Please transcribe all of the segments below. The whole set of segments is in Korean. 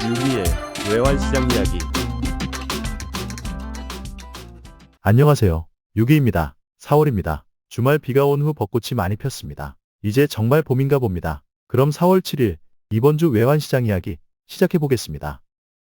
유기의 외환시장 이야기. 안녕하세요. 유기입니다. 4월입니다. 주말 비가 온 후 벚꽃이 많이 폈습니다. 이제 정말 봄인가 봅니다. 그럼 4월 7일 이번 주 외환시장 이야기 시작해 보겠습니다.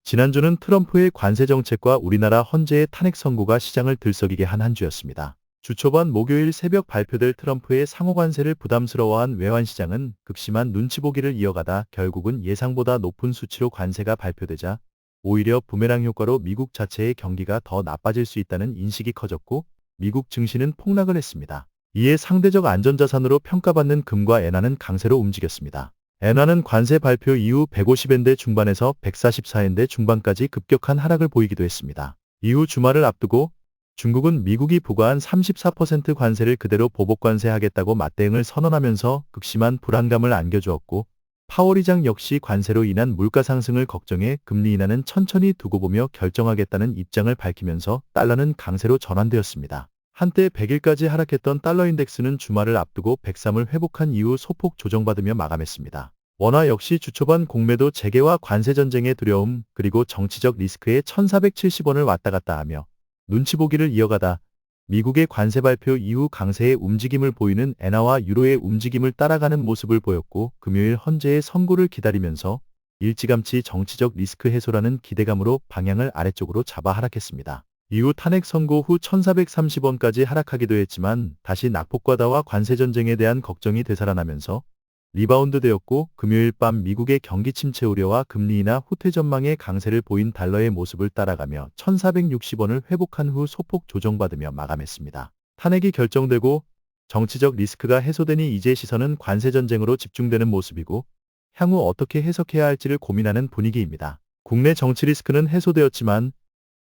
지난주는 트럼프의 관세 정책과 우리나라 헌재의 탄핵 선고가 시장을 들썩이게 한 주였습니다. 주 초반 목요일 새벽 발표될 트럼프의 상호 관세를 부담스러워한 외환시장은 극심한 눈치 보기를 이어가다 결국은 예상보다 높은 수치로 관세가 발표되자 오히려 부메랑 효과로 미국 자체의 경기가 더 나빠질 수 있다는 인식이 커졌고 미국 증시는 폭락을 했습니다. 이에 상대적 안전자산으로 평가받는 금과 엔화는 강세로 움직였습니다. 엔화는 관세 발표 이후 150엔대 중반에서 144엔대 중반까지 급격한 하락을 보이기도 했습니다. 이후 주말을 앞두고 중국은 미국이 부과한 34% 관세를 그대로 보복 관세하겠다고 맞대응을 선언하면서 극심한 불안감을 안겨주었고 파월 의장 역시 관세로 인한 물가 상승을 걱정해 금리 인하는 천천히 두고 보며 결정하겠다는 입장을 밝히면서 달러는 강세로 전환되었습니다. 한때 100일까지 하락했던 달러 인덱스는 주말을 앞두고 103을 회복한 이후 소폭 조정받으며 마감했습니다. 원화 역시 주초반 공매도 재개와 관세 전쟁의 두려움 그리고 정치적 리스크에 1470원을 왔다 갔다 하며 눈치 보기를 이어가다 미국의 관세 발표 이후 강세의 움직임을 보이는 엔화와 유로의 움직임을 따라가는 모습을 보였고 금요일 헌재의 선고를 기다리면서 일찌감치 정치적 리스크 해소라는 기대감으로 방향을 아래쪽으로 잡아 하락했습니다. 이후 탄핵 선고 후 1430원까지 하락하기도 했지만 다시 낙폭과다와 관세 전쟁에 대한 걱정이 되살아나면서 리바운드 되었고 금요일 밤 미국의 경기 침체 우려와 금리 인하 후퇴 전망의 강세를 보인 달러의 모습을 따라가며 1460원을 회복한 후 소폭 조정받으며 마감했습니다. 탄핵이 결정되고 정치적 리스크가 해소되니 이제 시선은 관세 전쟁으로 집중되는 모습이고 향후 어떻게 해석해야 할지를 고민하는 분위기입니다. 국내 정치 리스크는 해소되었지만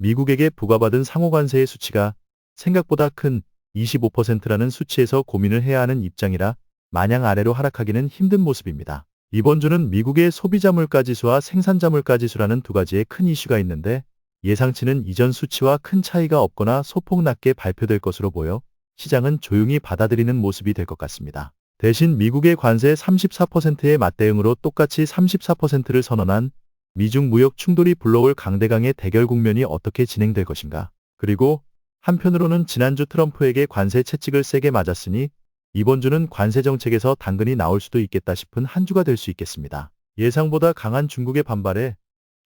미국에게 부과받은 상호관세의 수치가 생각보다 큰 25%라는 수치에서 고민을 해야 하는 입장이라 마냥 아래로 하락하기는 힘든 모습입니다. 이번 주는 미국의 소비자 물가 지수와 생산자 물가 지수라는 두 가지의 큰 이슈가 있는데 예상치는 이전 수치와 큰 차이가 없거나 소폭 낮게 발표될 것으로 보여 시장은 조용히 받아들이는 모습이 될 것 같습니다. 대신 미국의 관세 34%의 맞대응으로 똑같이 34%를 선언한 미중 무역 충돌이 불러올 강대강의 대결 국면이 어떻게 진행될 것인가. 그리고 한편으로는 지난주 트럼프에게 관세 채찍을 세게 맞았으니 이번 주는 관세 정책에서 당근이 나올 수도 있겠다 싶은 한 주가 될 수 있겠습니다. 예상보다 강한 중국의 반발에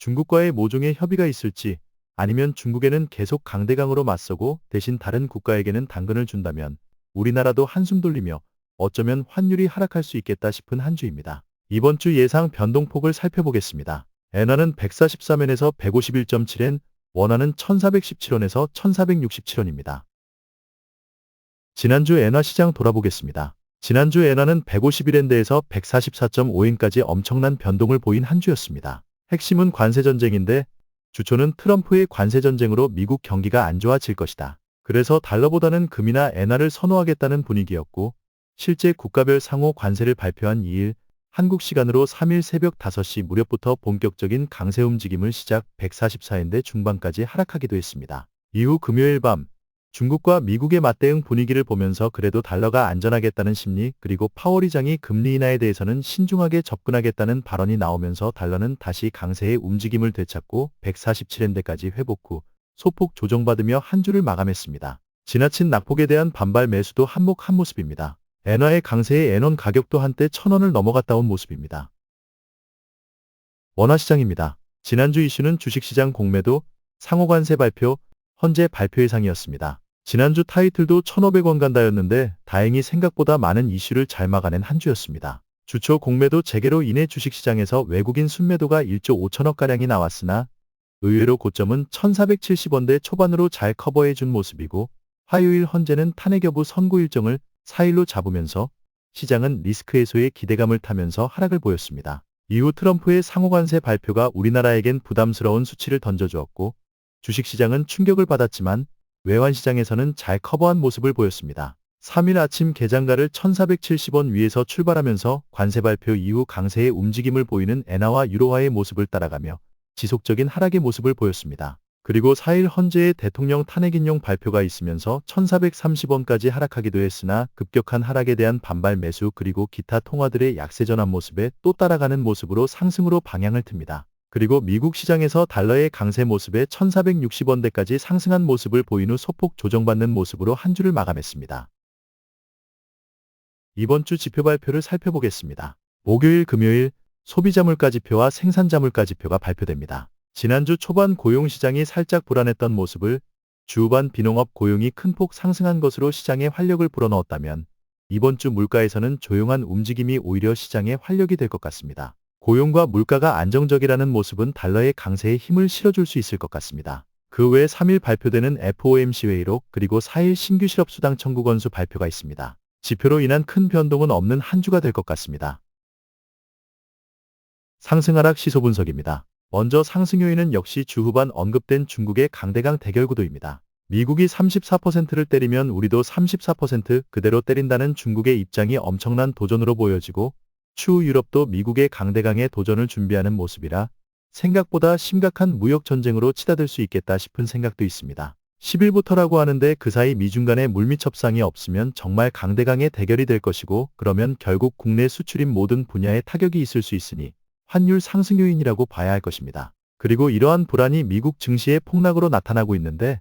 중국과의 모종의 협의가 있을지 아니면 중국에는 계속 강대강으로 맞서고 대신 다른 국가에게는 당근을 준다면 우리나라도 한숨 돌리며 어쩌면 환율이 하락할 수 있겠다 싶은 한 주입니다. 이번 주 예상 변동폭을 살펴보겠습니다. 엔화는 143엔에서 151.7엔, 원화는 1417원에서 1467원입니다. 지난주 엔화 시장 돌아보겠습니다. 지난주 엔화는 151엔대에서 144.5엔까지 엄청난 변동을 보인 한 주였습니다. 핵심은 관세 전쟁인데 주초는 트럼프의 관세 전쟁으로 미국 경기가 안 좋아질 것이다. 그래서 달러보다는 금이나 엔화를 선호하겠다는 분위기였고 실제 국가별 상호 관세를 발표한 2일 한국 시간으로 3일 새벽 5시 무렵부터 본격적인 강세 움직임을 시작 144엔대 중반까지 하락하기도 했습니다. 이후 금요일 밤 중국과 미국의 맞대응 분위기를 보면서 그래도 달러가 안전하겠다는 심리 그리고 파월 의장이 금리 인하에 대해서는 신중하게 접근하겠다는 발언이 나오면서 달러는 다시 강세의 움직임을 되찾고 147엔대까지 회복 후 소폭 조정받으며 한 주를 마감했습니다. 지나친 낙폭에 대한 반발 매수도 한몫한 모습입니다. 엔화의 강세에 엔원 가격도 한때 1000원을 넘어갔다 온 모습입니다. 원화 시장입니다. 지난주 이슈는 주식시장 공매도, 상호관세 발표, 헌재 발표 예상이었습니다. 지난주 타이틀도 1,500원 간다였는데 다행히 생각보다 많은 이슈를 잘 막아낸 한 주였습니다. 주초 공매도 재개로 인해 주식시장에서 외국인 순매도가 1조 5천억가량이 나왔으나 의외로 고점은 1,470원대 초반으로 잘 커버해준 모습이고 화요일 헌재는 탄핵 여부 선고 일정을 4일로 잡으면서 시장은 리스크 해소의 기대감을 타면서 하락을 보였습니다. 이후 트럼프의 상호관세 발표가 우리나라에겐 부담스러운 수치를 던져주었고 주식시장은 충격을 받았지만 외환시장에서는 잘 커버한 모습을 보였습니다. 3일 아침 개장가를 1,470원 위에서 출발하면서 관세 발표 이후 강세의 움직임을 보이는 엔화와 유로화의 모습을 따라가며 지속적인 하락의 모습을 보였습니다. 그리고 4일 헌재의 대통령 탄핵인용 발표가 있으면서 1430원까지 하락하기도 했으나 급격한 하락에 대한 반발 매수 그리고 기타 통화들의 약세 전환 모습에 또 따라가는 모습으로 상승으로 방향을 틉니다. 그리고 미국 시장에서 달러의 강세 모습에 1460원대까지 상승한 모습을 보인 후 소폭 조정받는 모습으로 한 주를 마감했습니다. 이번 주 지표 발표를 살펴보겠습니다. 목요일, 금요일 소비자 물가 지표와 생산자 물가 지표가 발표됩니다. 지난주 초반 고용시장이 살짝 불안했던 모습을 주 후반 비농업 고용이 큰 폭 상승한 것으로 시장에 활력을 불어넣었다면 이번 주 물가에서는 조용한 움직임이 오히려 시장에 활력이 될 것 같습니다. 고용과 물가가 안정적이라는 모습은 달러의 강세에 힘을 실어줄 수 있을 것 같습니다. 그 외에 3일 발표되는 FOMC 회의록 그리고 4일 신규 실업수당 청구 건수 발표가 있습니다. 지표로 인한 큰 변동은 없는 한 주가 될 것 같습니다. 상승 하락 시소 분석입니다. 먼저 상승 요인은 역시 주 후반 언급된 중국의 강대강 대결 구도입니다. 미국이 34%를 때리면 우리도 34% 그대로 때린다는 중국의 입장이 엄청난 도전으로 보여지고 추후 유럽도 미국의 강대강에 도전을 준비하는 모습이라 생각보다 심각한 무역 전쟁으로 치닫을 수 있겠다 싶은 생각도 있습니다. 10일부터라고 하는데 그 사이 미중 간의 물밑 협상이 없으면 정말 강대강의 대결이 될 것이고 그러면 결국 국내 수출인 모든 분야에 타격이 있을 수 있으니 환율 상승 요인이라고 봐야 할 것입니다. 그리고 이러한 불안이 미국 증시의 폭락으로 나타나고 있는데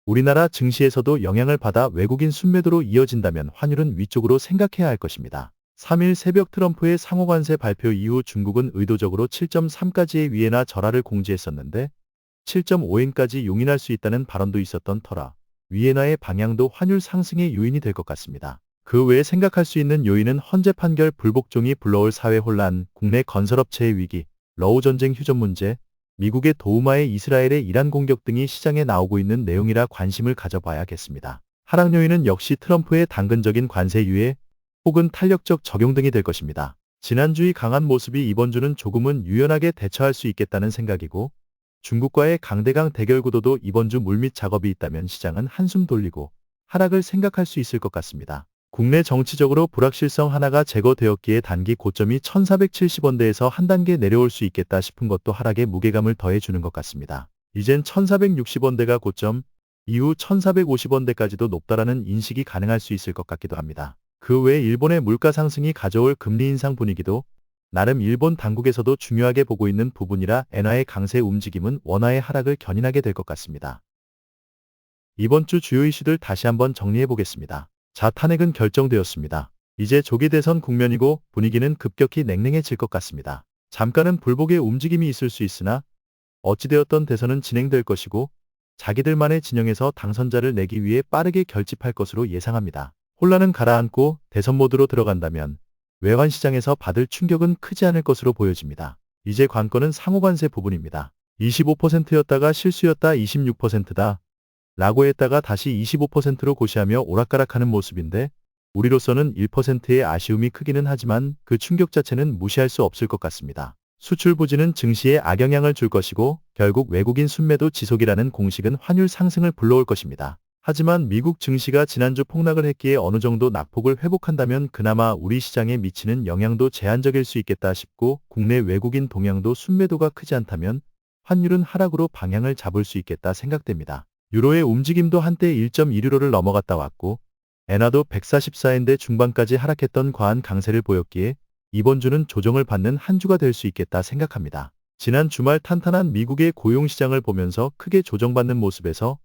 우리나라 증시에서도 영향을 받아 외국인 순매도로 이어진다면 환율은 위쪽으로 생각해야 할 것입니다. 3일 새벽 트럼프의 상호관세 발표 이후 중국은 의도적으로 7.3까지의 위엔화 절하를 공지했었는데 7.5엔까지 용인할 수 있다는 발언도 있었던 터라 위엔화의 방향도 환율 상승의 요인이 될 것 같습니다. 그 외에 생각할 수 있는 요인은 헌재 판결 불복종이 불러올 사회 혼란, 국내 건설업체의 위기, 러우 전쟁 휴전 문제, 미국의 도우마에 이스라엘의 이란 공격 등이 시장에 나오고 있는 내용이라 관심을 가져봐야겠습니다. 하락 요인은 역시 트럼프의 당근적인 관세 유예 혹은 탄력적 적용 등이 될 것입니다. 지난주의 강한 모습이 이번 주는 조금은 유연하게 대처할 수 있겠다는 생각이고 중국과의 강대강 대결 구도도 이번 주 물밑 작업이 있다면 시장은 한숨 돌리고 하락을 생각할 수 있을 것 같습니다. 국내 정치적으로 불확실성 하나가 제거되었기에 단기 고점이 1470원대에서 한 단계 내려올 수 있겠다 싶은 것도 하락에 무게감을 더해주는 것 같습니다. 이젠 1460원대가 고점, 이후 1450원대까지도 높다라는 인식이 가능할 수 있을 것 같기도 합니다. 그 외에 일본의 물가 상승이 가져올 금리 인상 분위기도 나름 일본 당국에서도 중요하게 보고 있는 부분이라 엔화의 강세 움직임은 원화의 하락을 견인하게 될 것 같습니다. 이번 주 주요 이슈들 다시 한번 정리해 보겠습니다. 자, 탄핵은 결정되었습니다. 이제 조기 대선 국면이고 분위기는 급격히 냉랭해질 것 같습니다. 잠깐은 불복의 움직임이 있을 수 있으나 어찌되었던 대선은 진행될 것이고 자기들만의 진영에서 당선자를 내기 위해 빠르게 결집할 것으로 예상합니다. 혼란은 가라앉고 대선 모드로 들어간다면 외환 시장에서 받을 충격은 크지 않을 것으로 보여집니다. 이제 관건은 상호관세 부분입니다. 25%였다가 실수였다 26%다. 라고 했다가 다시 25%로 고시하며 오락가락하는 모습인데 우리로서는 1%의 아쉬움이 크기는 하지만 그 충격 자체는 무시할 수 없을 것 같습니다. 수출 부진은 증시에 악영향을 줄 것이고 결국 외국인 순매도 지속이라는 공식은 환율 상승을 불러올 것입니다. 하지만 미국 증시가 지난주 폭락을 했기에 어느 정도 낙폭을 회복한다면 그나마 우리 시장에 미치는 영향도 제한적일 수 있겠다 싶고 국내 외국인 동향도 순매도가 크지 않다면 환율은 하락으로 방향을 잡을 수 있겠다 생각됩니다. 유로의 움직임도 한때 1.1유로를 넘어갔다 왔고 엔화도 144엔대 중반까지 하락했던 과한 강세를 보였기에 이번 주는 조정을 받는 한 주가 될 수 있겠다 생각합니다. 지난 주말 탄탄한 미국의 고용시장을 보면서 크게 조정받는 모습에서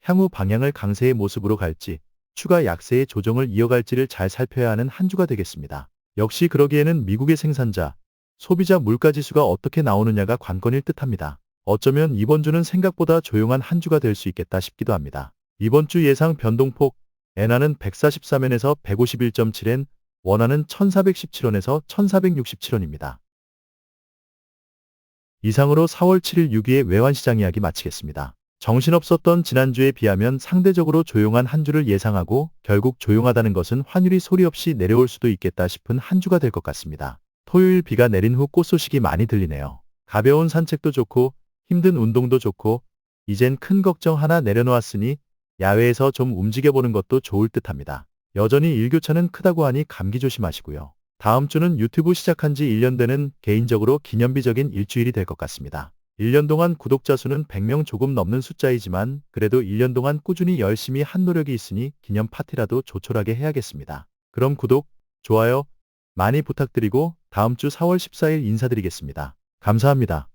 향후 방향을 강세의 모습으로 갈지 추가 약세의 조정을 이어갈지를 잘 살펴야 하는 한 주가 되겠습니다. 역시 그러기에는 미국의 생산자, 소비자 물가지수가 어떻게 나오느냐가 관건일 듯합니다. 어쩌면 이번 주는 생각보다 조용한 한 주가 될 수 있겠다 싶기도 합니다. 이번 주 예상 변동폭, 엔화는 143엔에서 151.7엔, 원화는 1417원에서 1467원입니다. 이상으로 4월 7일 6위의 외환시장 이야기 마치겠습니다. 정신없었던 지난주에 비하면 상대적으로 조용한 한 주를 예상하고 결국 조용하다는 것은 환율이 소리 없이 내려올 수도 있겠다 싶은 한 주가 될 것 같습니다. 토요일 비가 내린 후 꽃소식이 많이 들리네요. 가벼운 산책도 좋고 힘든 운동도 좋고 이젠 큰 걱정 하나 내려놓았으니 야외에서 좀 움직여보는 것도 좋을 듯합니다. 여전히 일교차는 크다고 하니 감기 조심하시고요. 다음 주는 유튜브 시작한 지 1년 되는 개인적으로 기념비적인 일주일이 될 것 같습니다. 1년 동안 구독자 수는 100명 조금 넘는 숫자이지만 그래도 1년 동안 꾸준히 열심히 한 노력이 있으니 기념 파티라도 조촐하게 해야겠습니다. 그럼 구독, 좋아요 많이 부탁드리고 다음 주 4월 14일 인사드리겠습니다. 감사합니다.